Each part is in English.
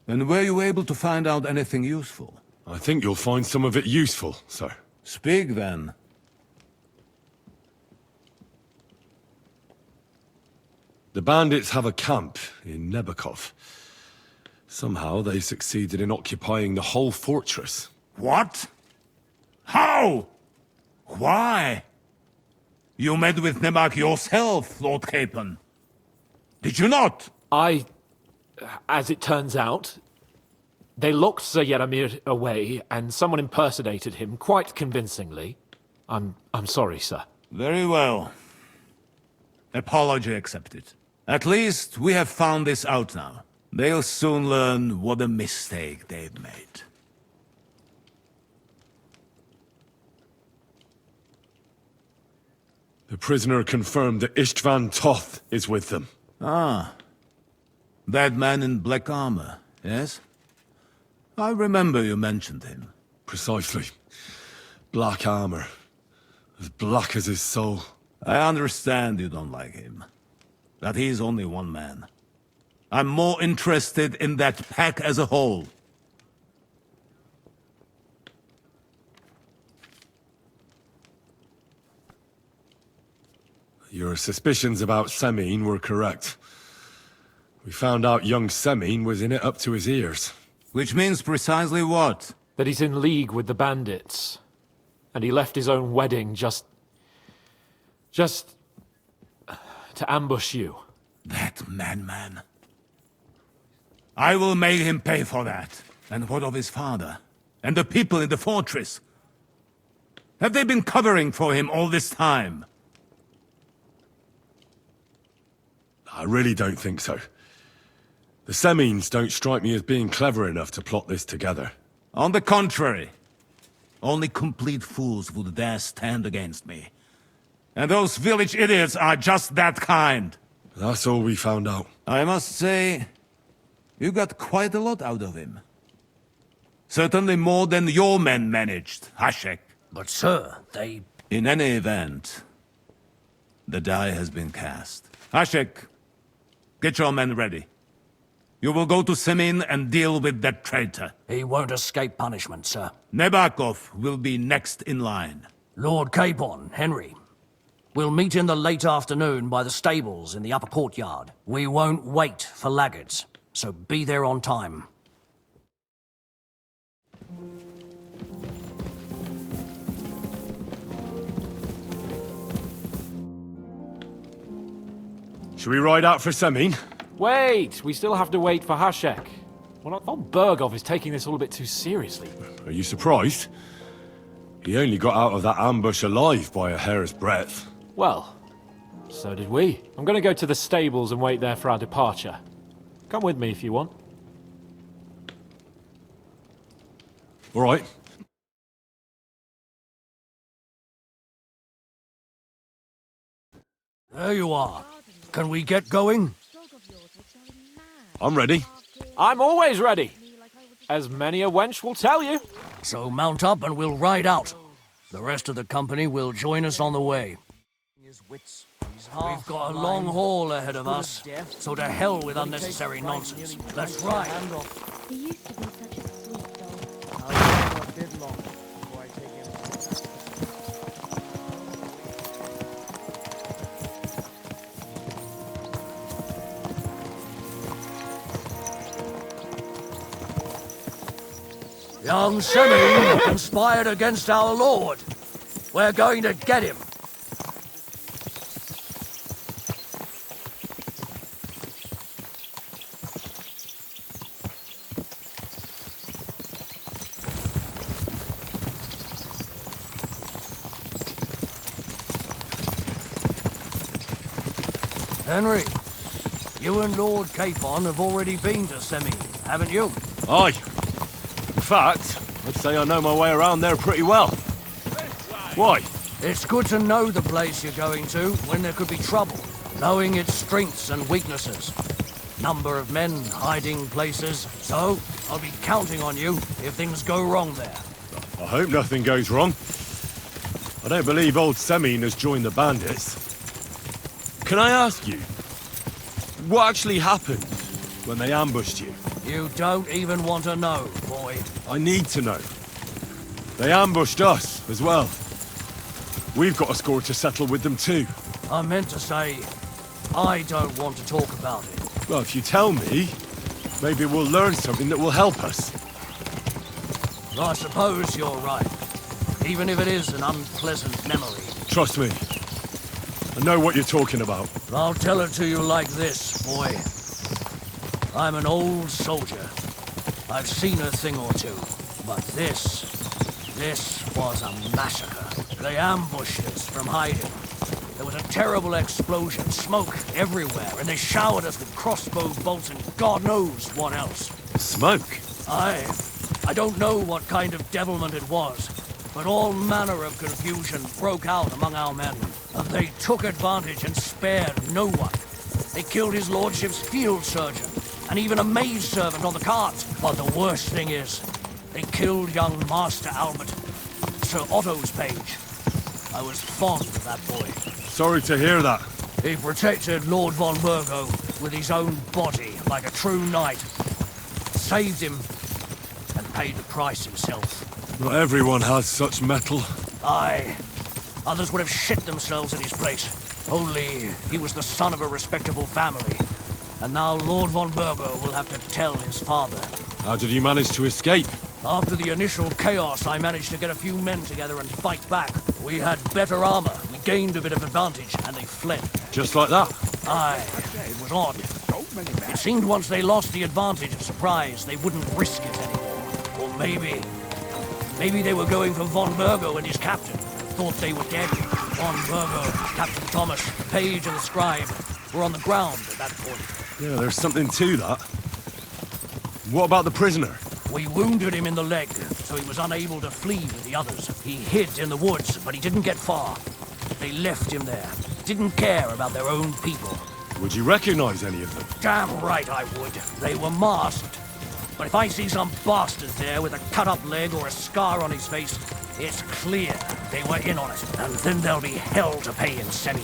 And were you able to find out anything useful? I think you'll find some of it useful, sir. Speak, then. The bandits have a camp in Nebakov. Somehow they succeeded in occupying the whole fortress. What? How? Why? You met with Nebak yourself, Lord Capon. Did you not? As it turns out, they locked Sir Yaramir away, and someone impersonated him quite convincingly. I'm sorry, sir. Very well. Apology accepted. At least we have found this out now. They'll soon learn what a mistake they've made. The prisoner confirmed that Istvan Toth is with them. Ah. That man in black armor, yes? I remember you mentioned him. Precisely. Black armor. As black as his soul. I understand you don't like him. But he's only one man. I'm more interested in that pack as a whole. Your suspicions about Semine were correct. We found out young Semine was in it up to his ears. Which means precisely what? That he's in league with the bandits. And he left his own wedding just to ambush you. That madman. I will make him pay for that. And what of his father? And the people in the fortress? Have they been covering for him all this time? I really don't think so. The Semines don't strike me as being clever enough to plot this together. On the contrary. Only complete fools would dare stand against me. And those village idiots are just that kind. That's all we found out. I must say, you got quite a lot out of him. Certainly more than your men managed, Hashek. But sir, they... In any event, the die has been cast. Hashek, get your men ready. You will go to Semin and deal with that traitor. He won't escape punishment, sir. Nebakov will be next in line. Lord Capon, Henry. We'll meet in the late afternoon by the stables in the upper courtyard. We won't wait for laggards, so be there on time. Should we ride out for Semine? Wait! We still have to wait for Hashek. Well, Von Bergov is taking this all a bit too seriously. Are you surprised? He only got out of that ambush alive by a hair's breadth. Well, so did we. I'm going to go to the stables and wait there for our departure. Come with me if you want. All right. There you are. Can we get going? I'm ready. I'm always ready. As many a wench will tell you. So mount up and we'll ride out. The rest of the company will join us on the way. We've got a long haul ahead of us, so to hell with unnecessary nonsense. That's right. He used to be such a sweet dog. Young Semine conspired against our lord. We're going to get him. Henry, you and Lord Capon have already been to Semine, haven't you? Aye. In fact, I'd say I know my way around there pretty well. Why? It's good to know the place you're going to when there could be trouble, knowing its strengths and weaknesses. Number of men, hiding places, so I'll be counting on you if things go wrong there. I hope nothing goes wrong. I don't believe old Semine has joined the bandits. Can I ask you, what actually happened when they ambushed you? You don't even want to know, boy. I need to know. They ambushed us, as well. We've got a score to settle with them too. I meant to say, I don't want to talk about it. Well, if you tell me, maybe we'll learn something that will help us. I suppose you're right. Even if it is an unpleasant memory. Trust me. I know what you're talking about. I'll tell it to you like this, boy. I'm an old soldier. I've seen a thing or two. But this was a massacre. They ambushed us from hiding. There was a terrible explosion, smoke everywhere, and they showered us with crossbow bolts and God knows what else. Smoke? I don't know what kind of devilment it was, but all manner of confusion broke out among our men. And they took advantage and spared no one. They killed his lordship's field surgeon, and even a maidservant on the cart. But the worst thing is, they killed young Master Albert, Sir Otto's page. I was fond of that boy. Sorry to hear that. He protected Lord von Burgo with his own body like a true knight. Saved him and paid the price himself. Not everyone has such mettle. Aye. Others would have shit themselves in his place. Only he was the son of a respectable family. And now Lord von Burgo will have to tell his father. How did you manage to escape? After the initial chaos, I managed to get a few men together and fight back. We had better armor, we gained a bit of advantage, and they fled. Just like that? Aye, it was odd. It seemed once they lost the advantage of surprise, they wouldn't risk it anymore. Or maybe they were going for von Burgo and his captain. Thought they were dead. Von Burgo, Captain Thomas, the page and the scribe were on the ground at that point. Yeah, there's something to that. What about the prisoner? We wounded him in the leg, so he was unable to flee with the others. He hid in the woods, but he didn't get far. They left him there. Didn't care about their own people. Would you recognize any of them? Damn right I would. They were masked. But if I see some bastard there with a cut-up leg or a scar on his face, it's clear they were in on it. And then there'll be hell to pay in Senin.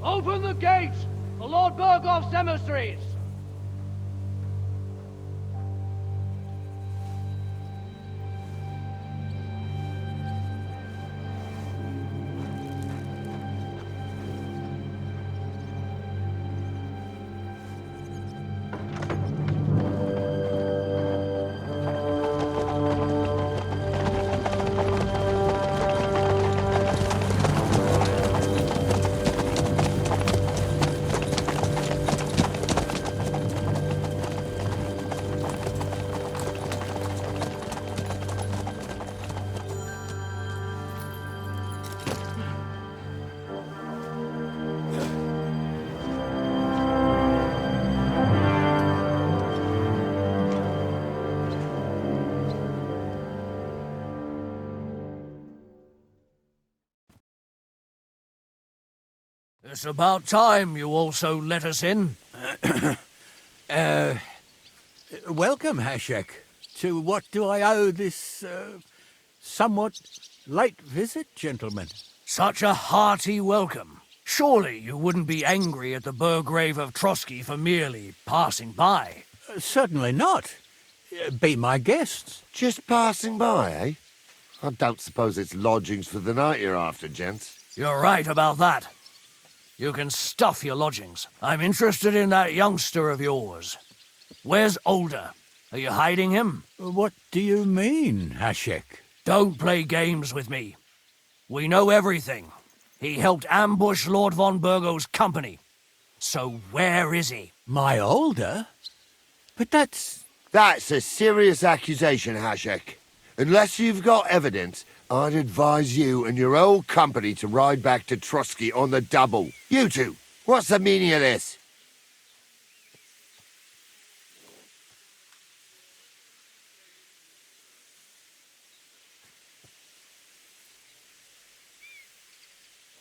Open the gates for Lord Burgov's emissaries! It's about time you also let us in. Welcome, Hashek. To what do I owe this, somewhat late visit, gentlemen? Such a hearty welcome. Surely you wouldn't be angry at the Burgrave of Trotsky for merely passing by. Certainly not. Be my guests. Just passing by, eh? I don't suppose it's lodgings for the night you're after, gents. You're right about that. You can stuff your lodgings. I'm interested in that youngster of yours. Where's Older? Are you hiding him? What do you mean, Hashek? Don't play games with me. We know everything. He helped ambush Lord von Burgo's company. So where is he? My older? But that's... That's a serious accusation, Hashek. Unless you've got evidence, I'd advise you and your old company to ride back to Trotsky on the double. You two, what's the meaning of this?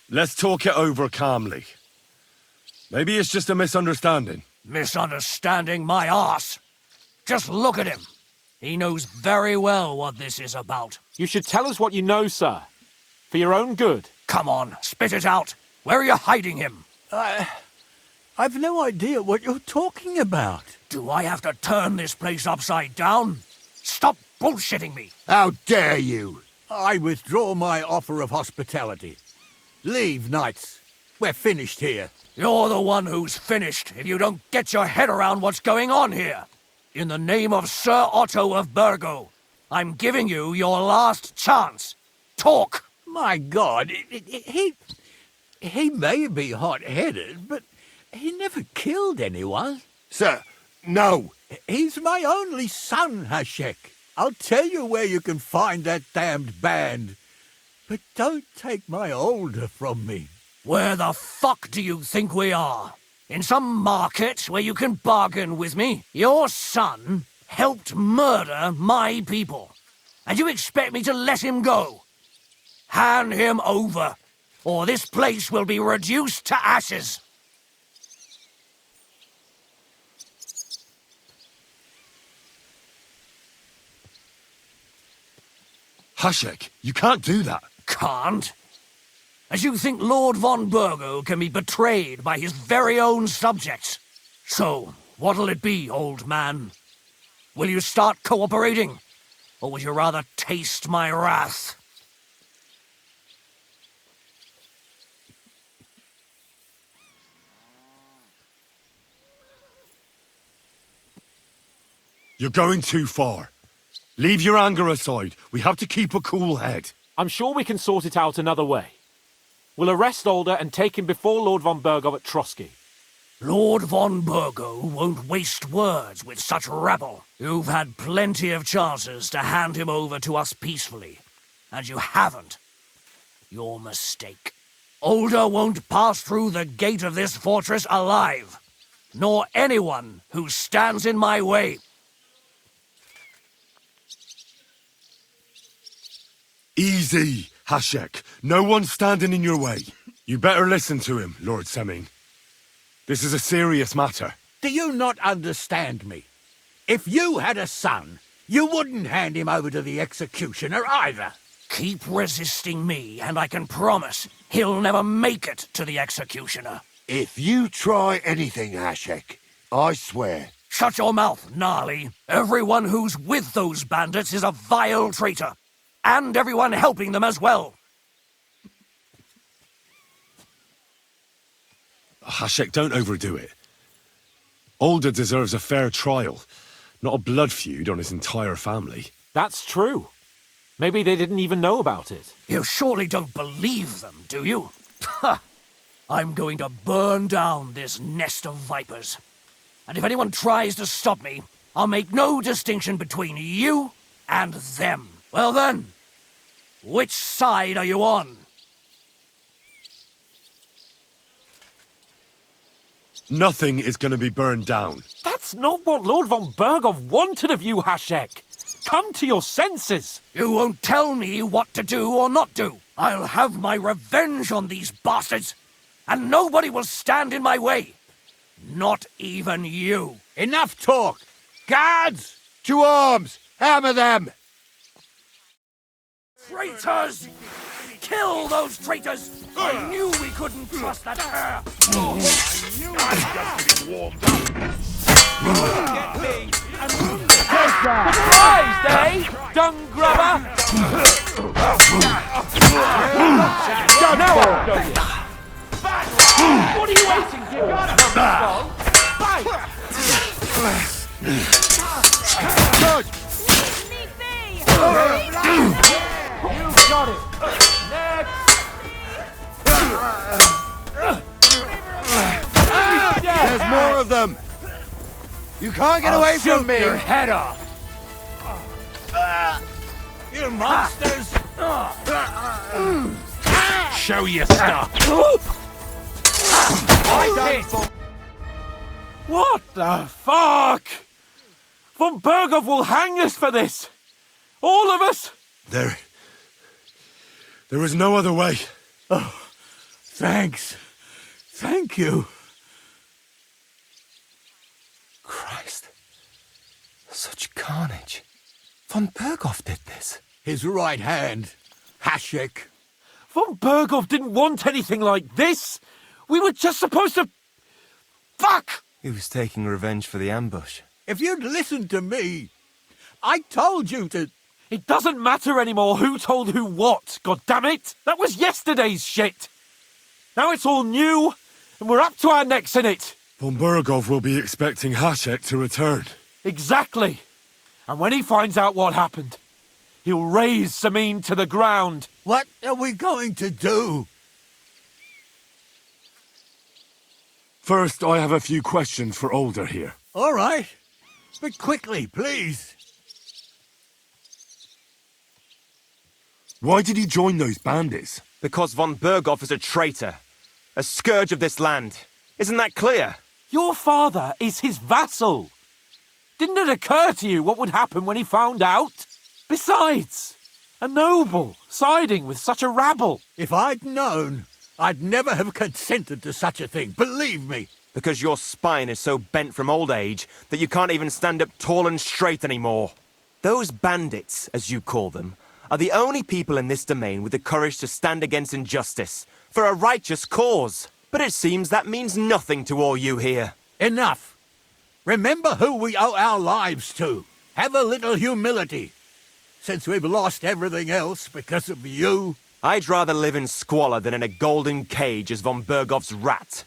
Let's talk it over calmly. Maybe it's just a misunderstanding. Misunderstanding my arse. Just look at him. He knows very well what this is about. You should tell us what you know, sir. For your own good. Come on, spit it out. Where are you hiding him? I've no idea what you're talking about. Do I have to turn this place upside down? Stop bullshitting me. How dare you? I withdraw my offer of hospitality. Leave, knights. We're finished here. You're the one who's finished if you don't get your head around what's going on here. In the name of Sir Otto of Burgo, I'm giving you your last chance. Talk! My God, he may be hot-headed, but he never killed anyone. Sir, no. He's my only son, Hashek. I'll tell you where you can find that damned band. But don't take my older from me. Where the fuck do you think we are? In some market where you can bargain with me? Your son helped murder my people. And you expect me to let him go? Hand him over, or this place will be reduced to ashes. Hashek, you can't do that. Can't? As you think Lord von Burgo can be betrayed by his very own subjects. So, what'll it be, old man? Will you start cooperating? Or would you rather taste my wrath? You're going too far. Leave your anger aside. We have to keep a cool head. I'm sure we can sort it out another way. We'll arrest Older and take him before Lord von Burgo at Trotsky. Lord von Burgo won't waste words with such rabble. You've had plenty of chances to hand him over to us peacefully, and you haven't. Your mistake. Older won't pass through the gate of this fortress alive, nor anyone who stands in my way. Easy, Hashek. No one's standing in your way. You better listen to him, Lord Semming. This is a serious matter. Do you not understand me? If you had a son, you wouldn't hand him over to the executioner either. Keep resisting me, and I can promise he'll never make it to the executioner. If you try anything, Hashek, I swear. Shut your mouth, Gnarly. Everyone who's with those bandits is a vile traitor. And everyone helping them as well. Hashek, don't overdo it. Older deserves a fair trial, not a blood feud on his entire family. That's true. Maybe they didn't even know about it. You surely don't believe them, do you? Ha! I'm going to burn down this nest of vipers. And if anyone tries to stop me, I'll make no distinction between you and them. Well then, which side are you on? Nothing is going to be burned down. That's not what Lord von Burgo wanted of you, Hashek. Come to your senses. You won't tell me what to do or not do. I'll have my revenge on these bastards, and nobody will stand in my way. Not even you. Enough talk! Guards! To arms! Hammer them! Traitors! Kill those traitors! I knew we couldn't trust that air! Just Surprised, eh? Dung grubber! Now I'll show you. What are you waiting for? Numbskull? Fight! Good! You got it! Next! There's more of them! You can't get away from me! Your head off! You monsters! Show your stuff. What the fuck? Von Berghoff will hang us for this! All of us! There was no other way. Thanks. Thank you. Christ. Such carnage. Von Berghoff did this. His right hand, Hashek. Von Berghoff didn't want anything like this! We were just supposed to... Fuck! He was taking revenge for the ambush. If you'd listened to me, I told you to... It doesn't matter anymore who told who what, goddammit! That was yesterday's shit! Now it's all new, and we're up to our necks in it! Von Berghoff will be expecting Hashek to return. Exactly! And when he finds out what happened, he'll raze Samin to the ground. What are we going to do? First, I have a few questions for Older here. All right. But quickly, please. Why did he join those bandits? Because von Berghoff is a traitor. A scourge of this land. Isn't that clear? Your father is his vassal. Didn't it occur to you what would happen when he found out? Besides, a noble siding with such a rabble. If I'd known, I'd never have consented to such a thing, believe me. Because your spine is so bent from old age that you can't even stand up tall and straight anymore. Those bandits, as you call them, are the only people in this domain with the courage to stand against injustice, for a righteous cause. But it seems that means nothing to all you here. Enough. Remember who we owe our lives to. Have a little humility. Since we've lost everything else because of you. I'd rather live in squalor than in a golden cage as von Berghoff's rat.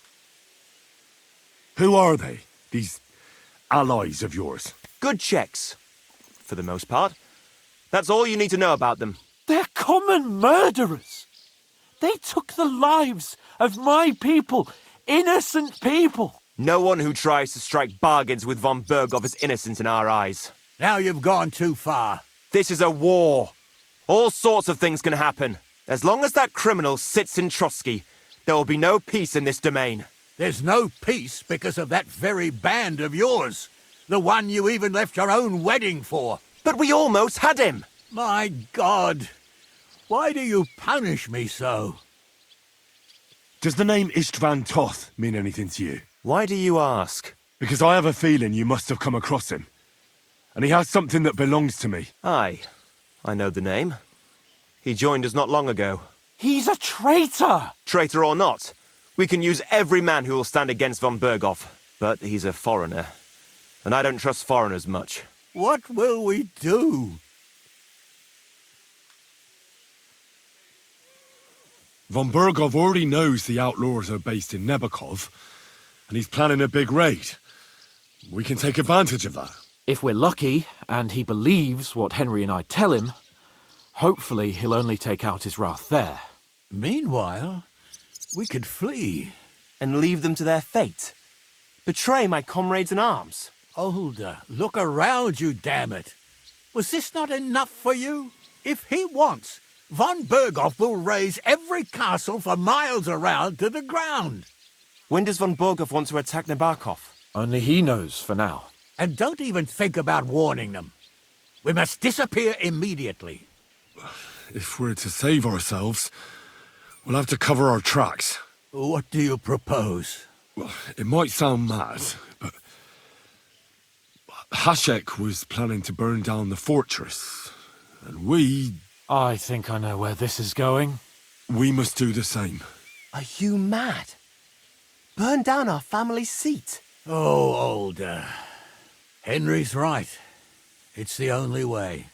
Who are they, these allies of yours? Good checks, for the most part. That's all you need to know about them. They're common murderers. They took the lives of my people, innocent people. No one who tries to strike bargains with von Berghoff is innocent in our eyes. Now you've gone too far. This is a war. All sorts of things can happen. As long as that criminal sits in Trotsky, there will be no peace in this domain. There's no peace because of that very band of yours. The one you even left your own wedding for. But we almost had him. My God. Why do you punish me so? Does the name Istvan Toth mean anything to you? Why do you ask? Because I have a feeling you must have come across him. And he has something that belongs to me. Aye, I know the name. He joined us not long ago. He's a traitor. Traitor or not, we can use every man who will stand against von Berghoff. But he's a foreigner, and I don't trust foreigners much. What will we do? Von Berghoff already knows the outlaws are based in Nebakov, and he's planning a big raid. We can take advantage of that. If we're lucky, and he believes what Henry and I tell him, hopefully he'll only take out his wrath there. Meanwhile, we could flee. And leave them to their fate. Betray my comrades in arms. Older, look around you, damn it. Was this not enough for you? If he wants, von Berghoff will raise every castle for miles around to the ground. When does von Berghoff want to attack Nebakov? Only he knows for now. And don't even think about warning them. We must disappear immediately. If we're to save ourselves, we'll have to cover our tracks. What do you propose? Well, it might sound mad, but Hashek was planning to burn down the fortress, and we I think I know where this is going. must do the same. Are you mad? Burn down our family seat? Oh, Older. Henry's right. It's the only way.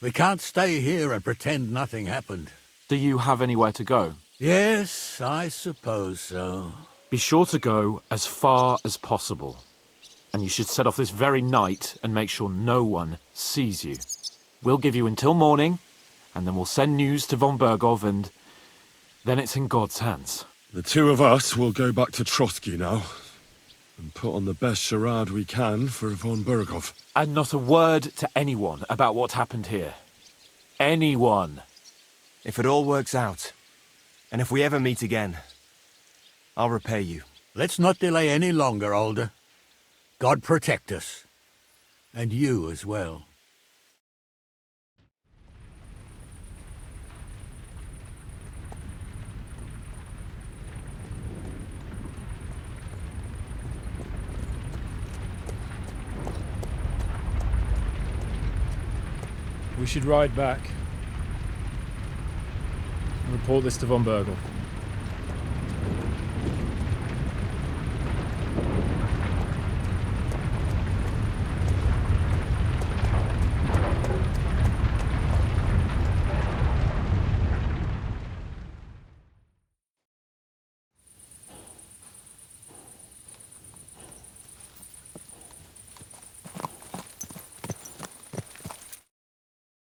We can't stay here and pretend nothing happened. Do you have anywhere to go? Yes, I suppose so. Be sure to go as far as possible. And you should set off this very night and make sure no one sees you. We'll give you until morning, and then we'll send news to von Bergov, and then it's in God's hands. The two of us will go back to Trotsky now, and put on the best charade we can for von Bergov. And not a word to anyone about what happened here. Anyone. If it all works out, and if we ever meet again, I'll repay you. Let's not delay any longer, Alder. God protect us. And you as well. We should ride back and report this to von Bergel.